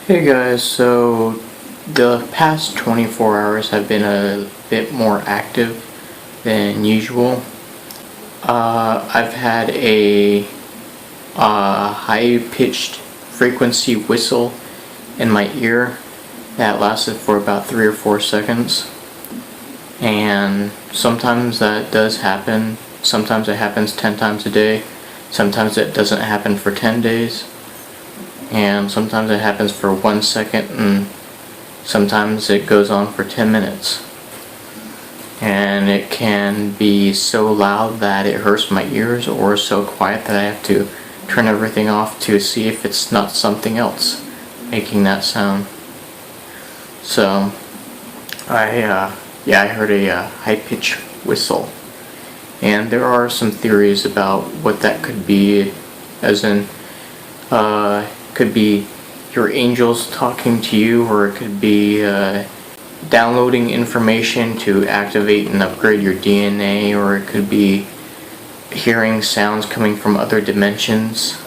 Hey guys, so the past 24 hours have been a bit more active than usual. I've had a high-pitched frequency whistle in my ear that lasted for about 3 or 4 seconds. And sometimes that does happen. Sometimes it happens 10 times a day. Sometimes it doesn't happen for 10 days. And sometimes it happens for 1 second, and sometimes it goes on for 10 minutes. And it can be so loud that it hurts my ears, or so quiet that I have to turn everything off to see if it's not something else making that sound. So I heard a high-pitched whistle, and there are some theories about what that could be, as in could be your angels talking to you, or it could be downloading information to activate and upgrade your DNA, or it could be hearing sounds coming from other dimensions.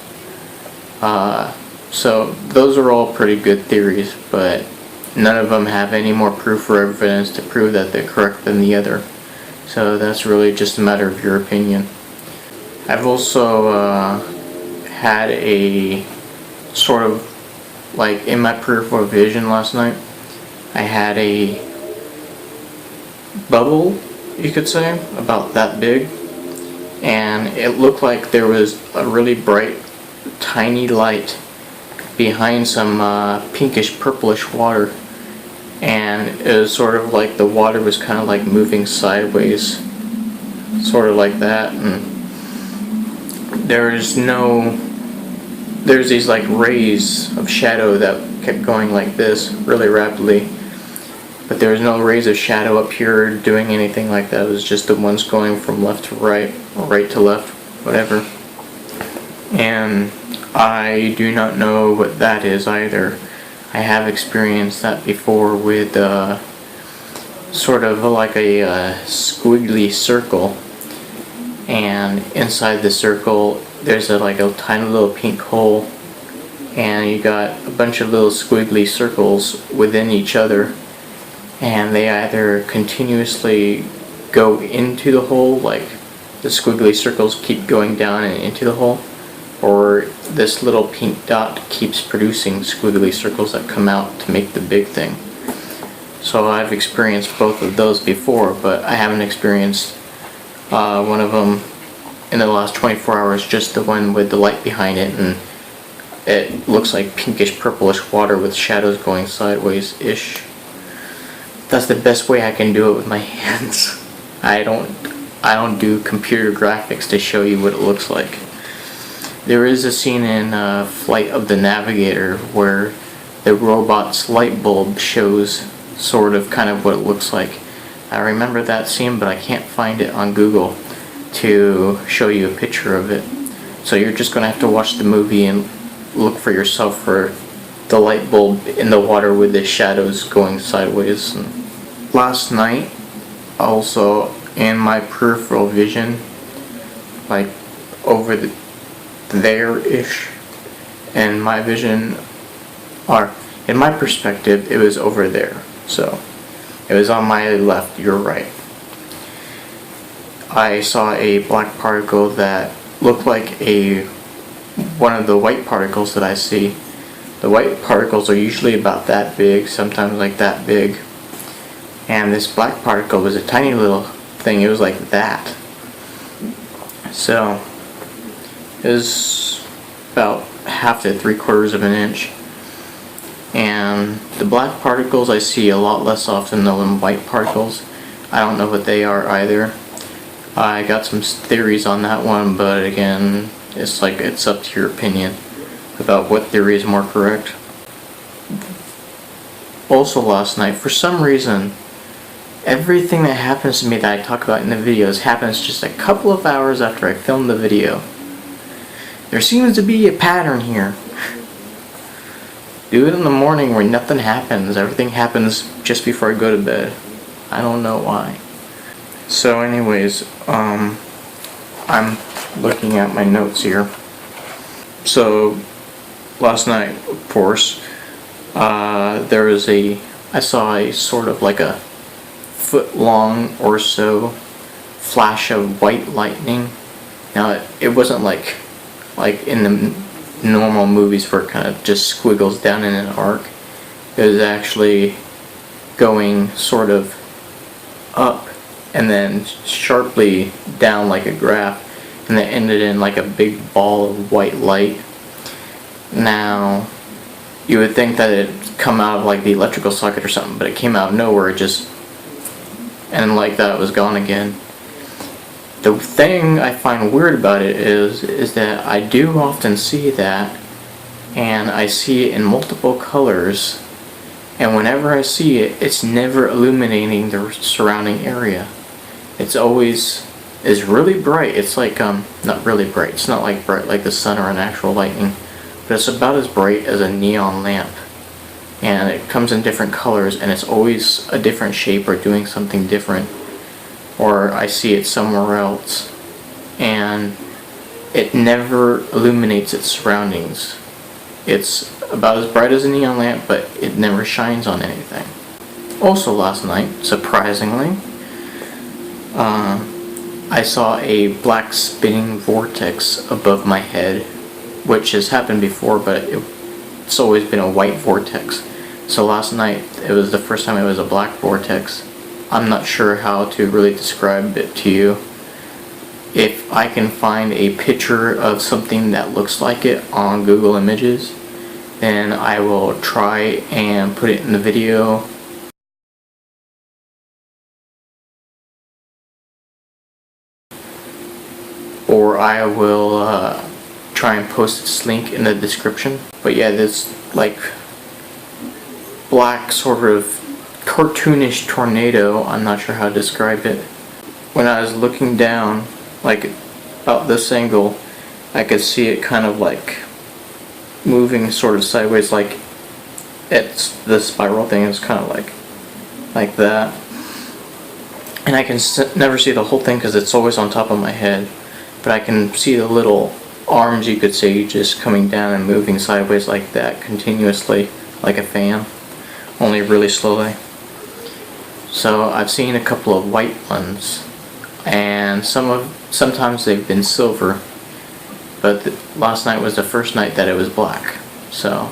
So those are all pretty good theories, but none of them have any more proof or evidence to prove that they're correct than the other. So that's really just a matter of your opinion. I've also had a sort of, like, in my peripheral vision last night, I had a bubble, you could say, about that big, and it looked like there was a really bright, tiny light behind some pinkish purplish water, and it was sort of like the water was kind of like moving sideways, sort of like that, and there's these like rays of shadow that kept going like this really rapidly, but there was no rays of shadow up here doing anything like that. It was just the ones going from left to right, or right to left, whatever. And I do not know what that is either. I have experienced that before with sort of like a squiggly circle, and inside the circle there's like a tiny little pink hole, and you got a bunch of little squiggly circles within each other, and they either continuously go into the hole, like the squiggly circles keep going down and into the hole, or this little pink dot keeps producing squiggly circles that come out to make the big thing. So I've experienced both of those before, but I haven't experienced one of them in the last 24 hours, just the one with the light behind it, and it looks like pinkish purplish water with shadows going sideways-ish. That's the best way I can do it with my hands. I don't do computer graphics to show you what it looks like. There is a scene in Flight of the Navigator where the robot's light bulb shows sort of kind of what it looks like. I remember that scene, but I can't find it on Google to show you a picture of it. So you're just going to have to watch the movie and look for yourself for the light bulb in the water with the shadows going sideways. And last night, also in my peripheral vision, like over there-ish, in my vision, or in my perspective, it was over there. So it was on my left, your right. I saw a black particle that looked like one of the white particles that I see. The white particles are usually about that big, sometimes like that big. And this black particle was a tiny little thing. It was like that. So it was about 1/2 to 3/4 of an inch. And the black particles I see a lot less often than white particles. I don't know what they are either. I got some theories on that one, but again, it's up to your opinion about what theory is more correct. Also last night, for some reason, everything that happens to me that I talk about in the videos happens just a couple of hours after I film the video. There seems to be a pattern here. Do it in the morning where nothing happens. Everything happens just before I go to bed. I don't know why. So anyways, I'm looking at my notes here. So last night, of course, I saw a sort of like a foot long or so flash of white lightning. Now it wasn't like in the normal movies where it kind of just squiggles down in an arc. It was actually going sort of up and then sharply down like a graph, and it ended in like a big ball of white light. Now you would think that it'd come out of like the electrical socket or something, but it came out of nowhere, just, and like that it was gone again. The thing I find weird about it is that I do often see that, and I see it in multiple colors, and whenever I see it, it's never illuminating the surrounding area. It's always is really bright. It's like not really bright. It's not like bright like the sun or an actual lightning, but it's about as bright as a neon lamp. And it comes in different colors, and it's always a different shape or doing something different. Or I see it somewhere else, and it never illuminates its surroundings. It's about as bright as a neon lamp, but it never shines on anything. Also last night, surprisingly, I saw a black spinning vortex above my head, which has happened before, but it's always been a white vortex. So last night, it was the first time it was a black vortex. I'm not sure how to really describe it to you. If I can find a picture of something that looks like it on Google Images, then I will try and put it in the video. Or I will try and post this link in the description. But yeah, this like black sort of cartoonish tornado, I'm not sure how to describe it. When I was looking down, like about this angle, I could see it kind of like moving sort of sideways, like it's the spiral thing is kind of like that. And I can never see the whole thing because it's always on top of my head, but I can see the little arms, you could say, just coming down and moving sideways like that continuously, like a fan, only really slowly. So I've seen a couple of white ones, and sometimes they've been silver, but last night was the first night that it was black. So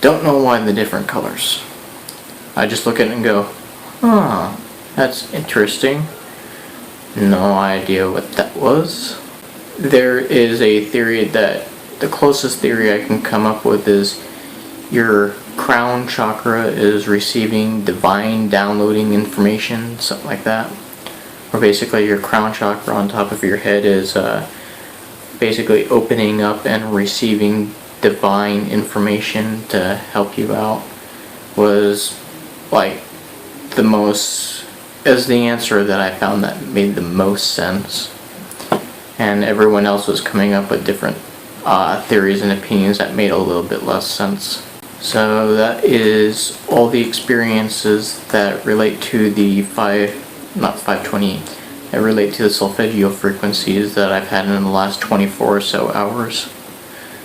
don't know why the different colors. I just look at it and go, huh, that's interesting. No idea what that was. There is a theory that the closest theory I can come up with is your crown chakra is receiving divine downloading information, something like that. Or basically your crown chakra on top of your head is basically opening up and receiving divine information to help you out. Was like the most, as the answer that I found that made the most sense. And everyone else was coming up with different theories and opinions that made a little bit less sense. So that is all the experiences that relate to the 520, that relate to the solfeggio frequencies that I've had in the last 24 or so hours.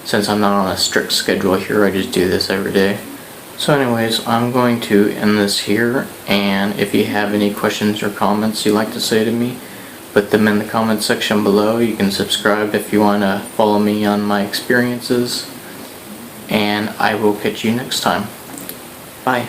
Since I'm not on a strict schedule here, I just do this every day. So anyways, I'm going to end this here, and if you have any questions or comments you'd like to say to me, put them in the comment section below. You can subscribe if you want to follow me on my experiences, and I will catch you next time. Bye.